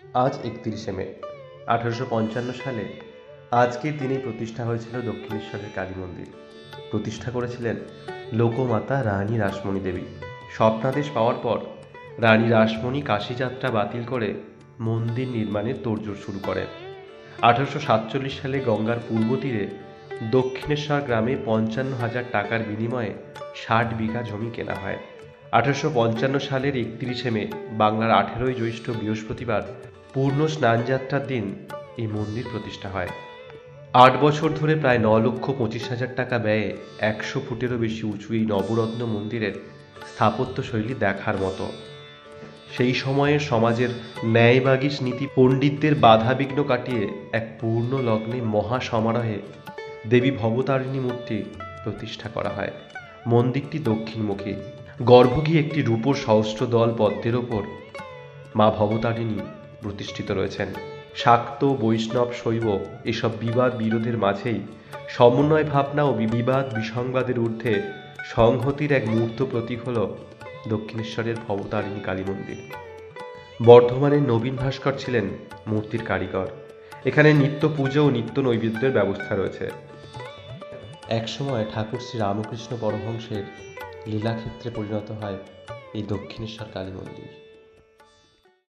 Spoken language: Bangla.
আজ 31শে মে 1855 সালে আজকের দিনেই প্রতিষ্ঠা হয়েছিল দক্ষিণেশ্বরের কালী মন্দির। প্রতিষ্ঠা করেছিলেন লোকমাতা রানী রাসমণি দেবী। স্বপ্নাদেশ পাওয়ার পর রানী রাসমণি কাশী যাত্রা বাতিল করে মন্দির নির্মাণের তোড়জোড় শুরু করেন। 1847 সালে গঙ্গার পূর্ব তীরে দক্ষিণেশ্বর গ্রামে 55,000 টাকার বিনিময়ে 60 বিঘা জমি কেনা হয়। 1855 সালের 31শে মে বাংলার 18ই জ্যৈষ্ঠ বৃহস্পতিবার পূর্ণ স্নানযাত্রার দিন এই মন্দির প্রতিষ্ঠা হয়। 8 বছর ধরে প্রায় 9,25,000 টাকা ব্যয়ে 100 ফুটেরও বেশি উঁচু এই নবরত্ন মন্দিরের স্থাপত্যশৈলী দেখার মতো। সেই সময়ের সমাজের ন্যায়বাগীশ নীতি পণ্ডিতদের বাধাবিঘ্ন কাটিয়ে এক পূর্ণ লগ্নে মহাসমারোহে দেবী ভবতারিণী মূর্তি প্রতিষ্ঠা করা হয়। মন্দিরটি দক্ষিণমুখী। গর্ভগৃহে একটি রূপোর সহস্রদল পদ্মের ওপর মা ভবতারিণী প্রতিষ্ঠিত রয়েছেন। শাক্ত, বৈষ্ণব, শৈব এসব বিবাদ বিরোধের মাঝেই সমন্বয় ভাবনা ও বিবাদ বিসংবাদের ঊর্ধ্বে সংহতির এক মূর্ত প্রতীক হল দক্ষিণেশ্বরের ভবতারিণী কালী মন্দির। বর্ধমানের নবীন ভাস্কর ছিলেন মূর্তির কারিগর। এখানে নিত্য পুজো ও নিত্য নৈবেদ্যের ব্যবস্থা রয়েছে। একসময় ঠাকুর শ্রী রামকৃষ্ণ পরমহংসের লীলাক্ষেত্রে পরিণত হয় এই দক্ষিণেশ্বর কালী মন্দির।